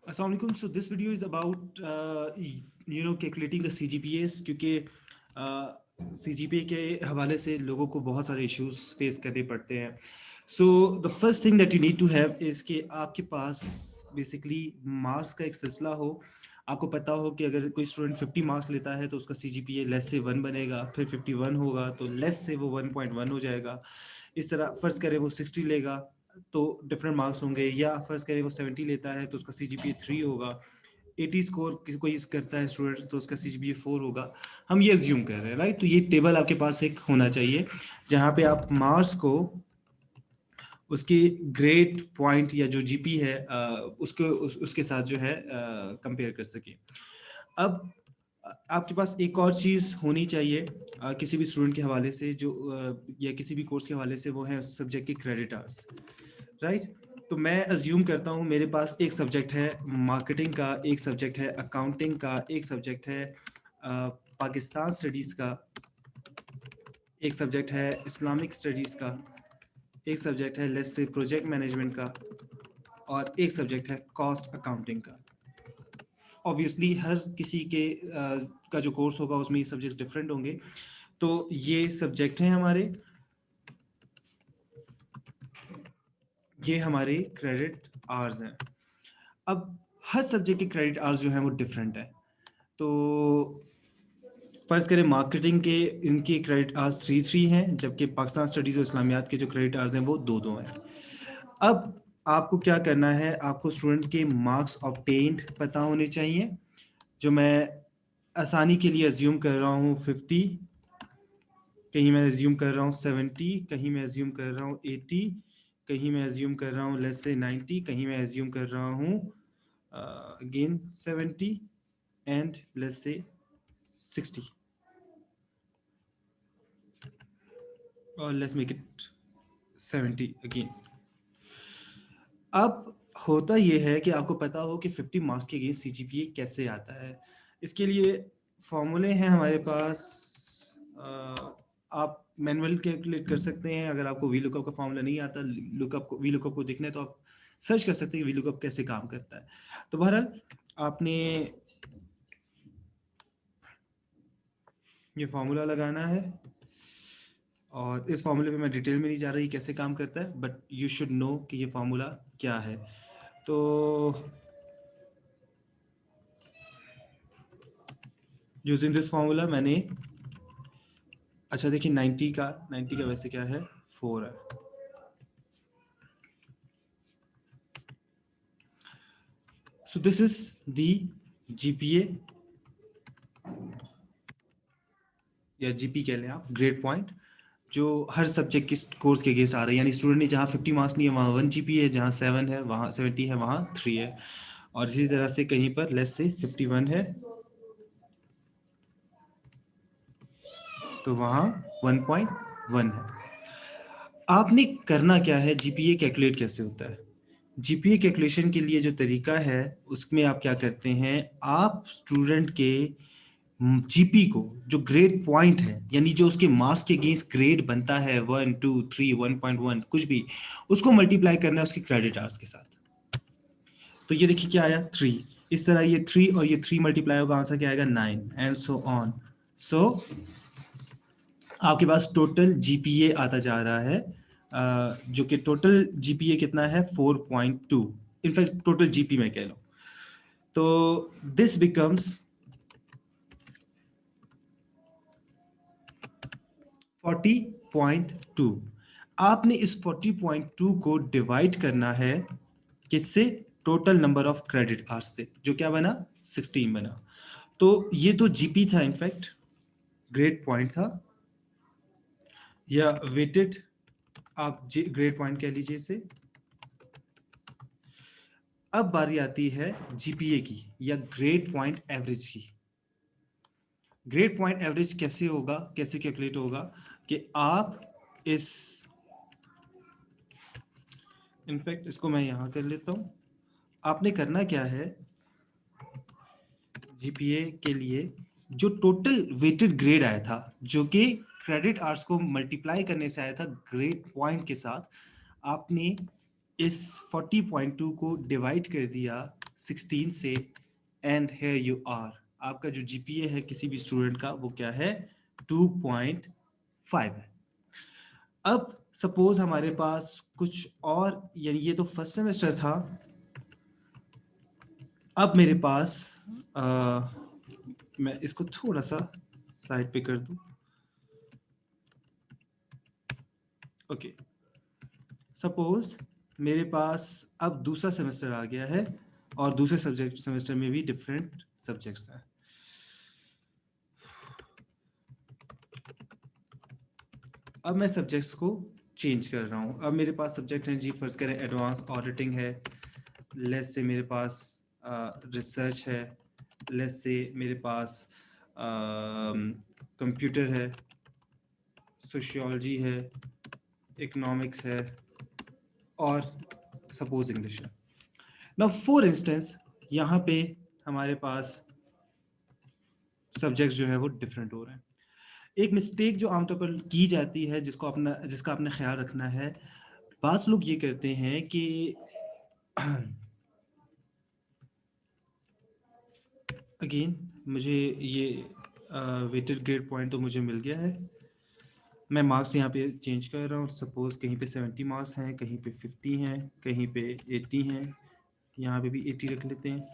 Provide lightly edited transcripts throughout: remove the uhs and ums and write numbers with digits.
Assalamu alaikum. So this video is about calculating the CGPAs क्योंकि CGPA के हवाले से लोगों को बहुत सारे इश्यूज फेस करने पड़ते हैं. So the first thing that you need to have is कि आपके पास बेसिकली मार्क्स का एक सिलसिला हो. आपको पता हो कि अगर कोई स्टूडेंट 50 मार्क्स लेता है तो उसका CGPA लेस से 1 बनेगा, फिर 51 होगा तो लेस से वो 1.1 हो जाएगा. इस तरह फर्ज करें वो 60 लेगा तो डिफरेंट मार्क्स होंगे, या फर्ज करें वो 70 लेता है तो उसका CGPA 3 होगा. 80 स्कोर किसी कोई करता है स्टूडेंट तो उसका CGPA 4 होगा. हम ये अज्यूम कर रहे हैं, राइट. तो ये टेबल आपके पास एक होना चाहिए जहाँ पे आप मार्क्स को उसके ग्रेड पॉइंट या जो जीपी है उसके साथ जो है कंपेयर कर सके. अब आपके पास एक और चीज़ होनी चाहिए किसी भी स्टूडेंट के हवाले से जो या किसी भी कोर्स के हवाले से, वो है उस सब्जेक्ट के क्रेडिट आवर्स, राइट. तो मैं अज्यूम करता हूँ मेरे पास एक सब्जेक्ट है मार्केटिंग का, एक सब्जेक्ट है अकाउंटिंग का, एक सब्जेक्ट है पाकिस्तान स्टडीज़ का, एक सब्जेक्ट है इस्लामिक स्टडीज़ का, एक सब्जेक्ट है लेट्स से प्रोजेक्ट मैनेजमेंट का, और एक सब्जेक्ट है कॉस्ट अकाउंटिंग का. ऑब्वियसली हर किसी के का जो कोर्स होगा उसमें ये सब्जेक्ट्स डिफरेंट होंगे. तो ये सब्जेक्ट हैं हमारे, ये हमारे क्रेडिट आवर्स हैं. अब हर सब्जेक्ट के क्रेडिट आवर्स जो हैं वो डिफरेंट है. तो फर्ज करें मार्केटिंग के इनके क्रेडिट आवर्स 3 हैं, जबकि पाकिस्तान स्टडीज़ और इस्लामियात के जो क्रेडिट आवर्स हैं वो 2 हैं. अब आपको क्या करना है, आपको स्टूडेंट के मार्क्स ऑब्टेन्ड पता होने चाहिए, जो मैं आसानी के लिए अज्यूम कर रहा हूँ 50, कहीं मैं अज्यूम कर रहा हूँ 70, कहीं मैं अज्यूम कर रहा हूँ 80, कहीं मैं अज्यूम कर रहा हूँ लेट्स से 90, कहीं मैं अज्यूम कर रहा हूँ अगेन 70 एंड लेट्स से 60, और लेट्स मेक इट 70 अगेन. अब होता यह है कि आपको पता हो कि 50 मार्क्स के अगेंस्ट CGPA कैसे आता है. इसके लिए फॉर्मूले हैं हमारे पास. आप मैनुअल कैलकुलेट कर सकते हैं. अगर आपको VLOOKUP का फॉर्मूला नहीं आता, VLOOKUP को देखना है तो आप सर्च कर सकते हैं VLOOKUP कैसे काम करता है. तो बहरहाल आपने ये फॉर्मूला लगाना है, और इस फॉर्मूले पे मैं डिटेल में नहीं जा रही कैसे काम करता है, बट यू शुड नो कि ये फॉर्मूला क्या है. तो यूजिंग दिस फॉर्मूला मैंने, अच्छा देखिए 90 का वैसे क्या है 4 है. So this is the GPA या GP कह लें आप, ग्रेड पॉइंट, जो हर सब्जेक्ट के कोर्स के अगेंस्ट आ रहा है. यानी स्टूडेंट ने जहाँ 50 मार्क्स नहीं है वहाँ 1 GPA है, जहाँ 7 है वहाँ 70 है वहाँ 3 है, और इसी तरह से कहीं पर लेस से 51 है तो वहाँ 1.1 है. आपने करना क्या है, GPA कैलकुलेट कैसे होता है. GPA कैलकुलेशन के लिए जो तरीका है उसमें आप क्या करते हैं, आप स्टूडेंट के GP को, जो ग्रेड पॉइंट है यानी जो उसके मार्क्स के अगेंस्ट ग्रेड बनता है 1, 2, 3, 1.1 कुछ भी, उसको मल्टीप्लाई करना है उसके क्रेडिट आवर्स के साथ. तो ये देखिए क्या आया 3. इस तरह ये 3 और ये 3 मल्टीप्लाई होगा, आंसर क्या आएगा 9 एंड सो ऑन. सो आपके पास टोटल GPA आता जा रहा है जो कि टोटल GPA कितना है 4.2. इनफैक्ट टोटल GP में कह लो. तो दिस बिकम्स 40.2. आपने इस 40.2 को डिवाइड करना है किससे, total number of credit hours से, जो क्या बना 16 बना. तो ये तो GP था, इनफैक्ट ग्रेड पॉइंट था या वेटेड, आप ग्रेड पॉइंट कह लीजिए इसे. अब बारी आती है GPA की या ग्रेड पॉइंट एवरेज की. ग्रेड पॉइंट एवरेज कैसे होगा, कैसे कैलकुलेट होगा कि आप इस, इनफैक्ट इसको मैं यहां कर लेता हूं. आपने करना क्या है, GPA के लिए जो टोटल वेटेड ग्रेड आया था, जो कि क्रेडिट आवर्स को मल्टीप्लाई करने से आया था ग्रेड पॉइंट के साथ, आपने इस 40.2 को डिवाइड कर दिया 16 से, एंड हेयर यू आर, आपका जो जीपीए है किसी भी स्टूडेंट का वो क्या है, 2.5 है। अब सपोज हमारे पास कुछ और, यानी ये तो फर्स्ट सेमेस्टर था, अब मेरे पास मैं इसको थोड़ा सा साइड पे कर दूं, ओके। सपोज मेरे पास अब दूसरा सेमेस्टर आ गया है और दूसरे सब्जेक्ट सेमेस्टर में भी डिफरेंट सब्जेक्ट्स हैं। अब मैं सब्जेक्ट्स को चेंज कर रहा हूँ। अब मेरे पास सब्जेक्ट हैं जी, फर्स्ट करें एडवांस ऑडिटिंग है, लेस से मेरे पास रिसर्च है, लेस से मेरे पास कंप्यूटर है, सोशियोलॉजी है, इकोनॉमिक्स है, और सपोज इंग्लिश है। नाउ फॉर इंस्टेंस यहाँ पे हमारे पास सब्जेक्ट्स जो है वो डिफरेंट हो रहे हैं। एक मिस्टेक जो आमतौर पर की जाती है, जिसका आपने ख्याल रखना है, बास लोग ये करते हैं कि अगेन मुझे ये वेटेड ग्रेड पॉइंट तो मुझे मिल गया है, मैं मार्क्स यहाँ पे चेंज कर रहा हूँ। सपोज कहीं पे 70 मार्क्स हैं, कहीं पे 50 हैं, कहीं पे 80 हैं, यहाँ पे भी 80 रख लेते हैं,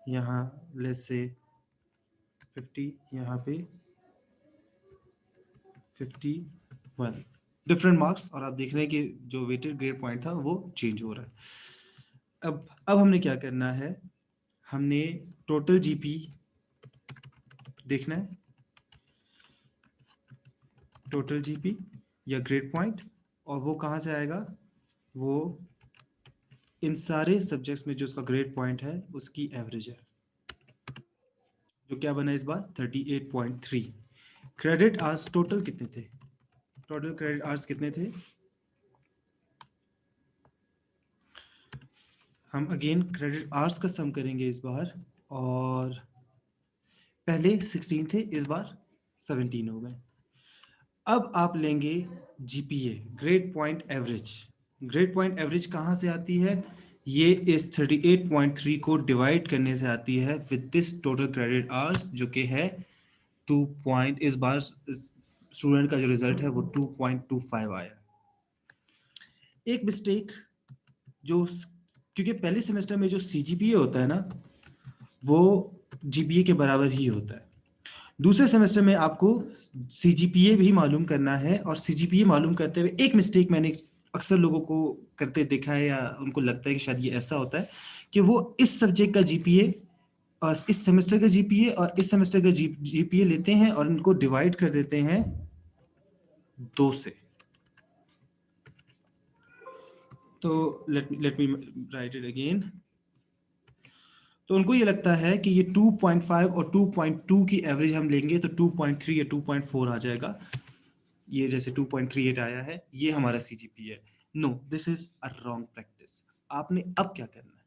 यहाँ लेस से 50, यहाँ पे 51 डिफरेंट मार्क्स, और आप देख रहे हैं कि जो वेटेड ग्रेड पॉइंट था वो चेंज हो रहा है। अब हमने क्या करना है, हमने टोटल जीपी देखना है, टोटल जीपी या ग्रेड पॉइंट, और वो कहाँ से आएगा, वो इन सारे सब्जेक्ट्स में जो उसका ग्रेड पॉइंट है उसकी एवरेज है, जो क्या बना इस बार 38.3। क्रेडिट आवर्स टोटल कितने थे, टोटल क्रेडिट आवर्स कितने थे, हम अगेन क्रेडिट आवर्स का सम करेंगे इस बार, और पहले 16 थे, इस बार 17 हो गए। अब आप लेंगे GPA, grade point average. Grade point average कहाँ से आती है, ये इस 38.3 को डिवाइड करने से आती है with this total credit hours, जो कि है 2 पॉइंट, इस बार स्टूडेंट का जो रिजल्ट है वो 2.25 आया। एक मिस्टेक जो, क्योंकि पहले सेमेस्टर में जो सीजीपीए होता है ना, वो जीपीए के बराबर ही होता है। दूसरे सेमेस्टर में आपको सीजीपीए भी मालूम करना है, और सीजीपीए मालूम करते हुए एक मिस्टेक मैंने अक्सर लोगों को करते देखा है, या उनको लगता है कि शायद ये ऐसा होता है कि वो इस सब्जेक्ट का जीपीए और इस सेमेस्टर का जीपीए और इस सेमेस्टर का जीपीए लेते हैं और इनको डिवाइड कर देते हैं 2 से। तो let me right it again. तो उनको ये लगता है कि ये 2.5 और 2.2 की एवरेज हम लेंगे तो 2.3 या 2.4 आ जाएगा, ये जैसे 2.38 आया है, ये हमारा सीजीपी है। No, this is a wrong practice. आपने अब क्या करना है,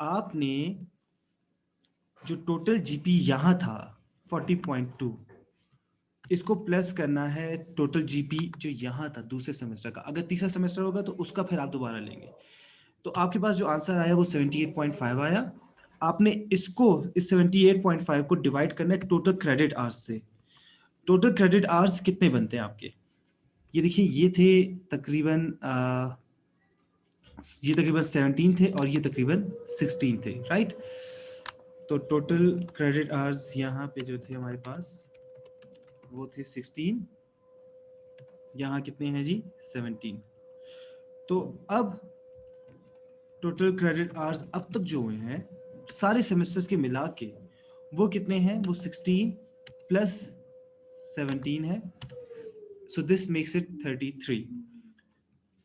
आपने जो टोटल जीपी यहां था 40.2, इसको प्लस करना है टोटल जीपी जो यहां था दूसरे सेमेस्टर का। अगर तीसरा सेमेस्टर होगा तो उसका फिर आप दोबारा लेंगे। तो आपके पास जो आंसर आया वो 78.5 आया। आपने इसको, इस 78.5 को डिवाइड करना है टोटल क्रेडिट आवर्स से। टोटल क्रेडिट आवर्स कितने बनते हैं आपके, ये देखिए, ये तकरीबन 17 थे और ये तकरीबन 16 थे, राइट। तो टोटल क्रेडिट आवर्स यहाँ पे जो थे हमारे पास वो थे 16, यहाँ कितने हैं जी 17। तो अब टोटल क्रेडिट आवर्स अब तक जो हुए हैं सारे सेमेस्टर्स के मिला के वो कितने हैं, वो 16 प्लस 17 है, सो दिस मेक्स इट 33।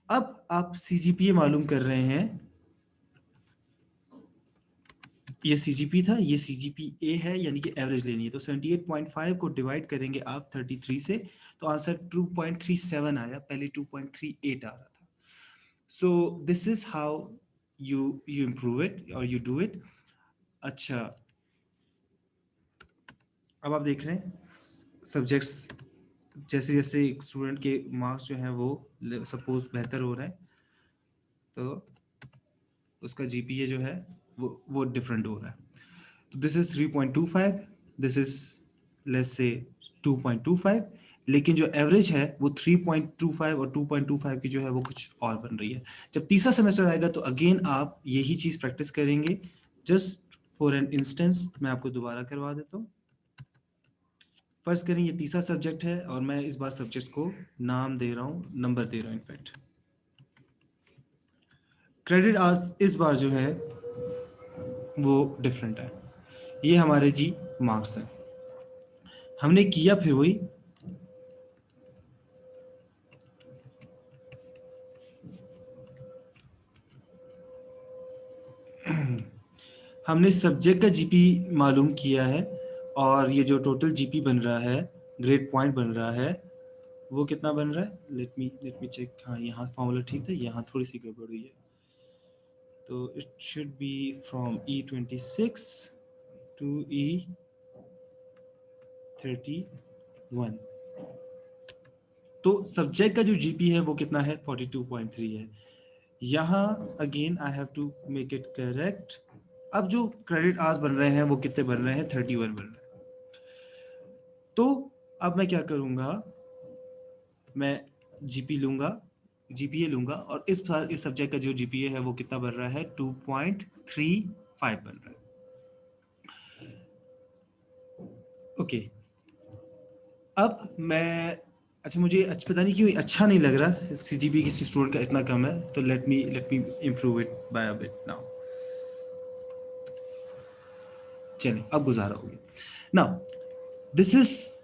अब आप सीजीपीए मालूम कर रहे हैं, ये सीजीपी था, ये सीजीपीए है, यानी कि एवरेज लेनी है। तो 78.5 को डिवाइड करेंगे आप 33 से, तो आंसर 2.37 आया, पहले 2.38 आ रहा था। So this is how you improve it और यू डू इट। अच्छा, अब आप देख रहे हैं सब्जेक्ट्स, जैसे जैसे स्टूडेंट के मार्क्स जो हैं वो सपोज बेहतर हो रहे हैं, तो उसका जीपीए जो है वो डिफरेंट हो रहा है। तो this is 3.25, this is let's say 2.25, लेकिन जो एवरेज है वो 3.25 और 2.25 की जो है वो कुछ और बन रही है। जब तीसरा सेमेस्टर आएगा तो अगेन आप यही चीज प्रैक्टिस करेंगे। जस्ट फॉर एन इंस्टेंस मैं आपको दोबारा करवा देता हूँ। फर्ज करें ये तीसरा सब्जेक्ट है और मैं इस बार सब्जेक्ट्स को नाम दे रहा हूँ, नंबर दे रहा हूँ इनफैक्ट। क्रेडिट आवर्स इस बार जो है वो डिफरेंट है। ये हमारे जी मार्क्स हैं। हमने किया फिर वही, हमने सब्जेक्ट का जीपी मालूम किया है और ये जो टोटल जीपी बन रहा है, ग्रेड पॉइंट बन रहा है, वो कितना बन रहा है? Let me check. हाँ, यहाँ फॉर्मूला ठीक था, यहाँ थोड़ी सी गड़बड़ हुई है। तो it should be from E26 to E31। तो सब्जेक्ट का जो जीपी है वो कितना है? 42.3 है। यहाँ again I have to make it correct. अब जो क्रेडिट आवर्स बन रहे हैं वो कितने बन रहे हैं? 31 बन रहे हैं। तो अब मैं क्या करूंगा, मैं जीपी लूंगा, जीपीए लूंगा, और इस साल इस सब्जेक्ट का जो जीपीए है वो कितना बन रहा है? 2.35 बन रहा है। ओके, अब मैं, अच्छा मुझे पता नहीं क्यों अच्छा नहीं लग रहा, सीजीपी किसी स्टूडेंट का इतना कम है, तो let me improve it by a bit now. चलिए अब गुजारा हो गया। Now this is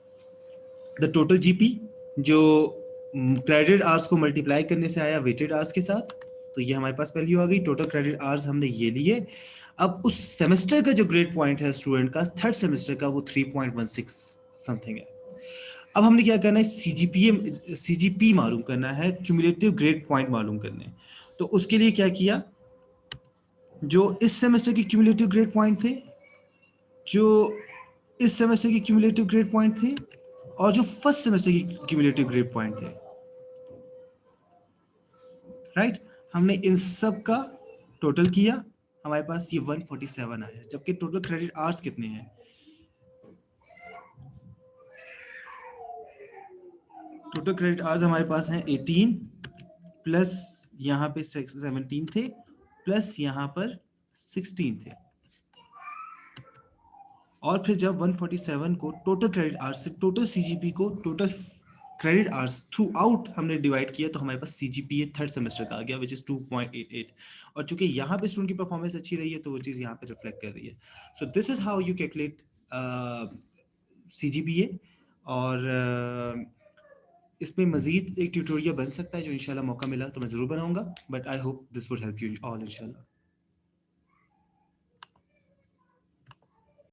the total GP जो क्रेडिट आवर्स को मल्टीप्लाई करने से आया वेटेड आवर्स के साथ। तो ये हमारे पास वैल्यू आ गई। टोटल क्रेडिट आवर्स हमने ये लिए। अब उस सेमेस्टर का जो ग्रेड पॉइंट है स्टूडेंट का, थर्ड सेमेस्टर का, वो 3.16 समथिंग है। अब हमने क्या करना है? सीजीपी मालूम करना है, क्यूमुलेटिव ग्रेड पॉइंट मालूम करने हैं। तो उसके लिए क्या किया, जो इस सेमेस्टर के क्यूमुलेटिव ग्रेड पॉइंट थे, जो इस सेमेस्टर के क्यूमुलेटिव ग्रेड पॉइंट थे, और जो फर्स्ट सेमेस्टर की क्यूमुलेटिव ग्रेड पॉइंट थे, राइट, हमने इन सब का टोटल किया। हमारे पास ये 147 आया। जबकि टोटल क्रेडिट आवर्स कितने हैं? टोटल क्रेडिट आवर्स हमारे पास हैं 18 प्लस यहाँ पे 17 थे, प्लस यहाँ पर 16 थे। और फिर जब 147 को टोटल क्रेडिट आवर्स से टोटल सीजीपी को total credit hours through out हमने डिवाइड किया, तो हमारे पास सीजीपीए थर्ड सेमेस्टर का आ गया, विच इज 2.88। और चूंकि यहाँ पे स्टूडेंट की परफॉर्मेंस अच्छी रही है तो वो चीज़ यहाँ पे रिफ्लेक्ट कर रही है। So this is how you calculate CGPA. और इसमें मजीद एक ट्यूटोरियल बन सकता है जो इंशाल्लाह मौका मिला तो मैं ज़रूर बनाऊंगा, but I hope this would help you all इंशाल्लाह।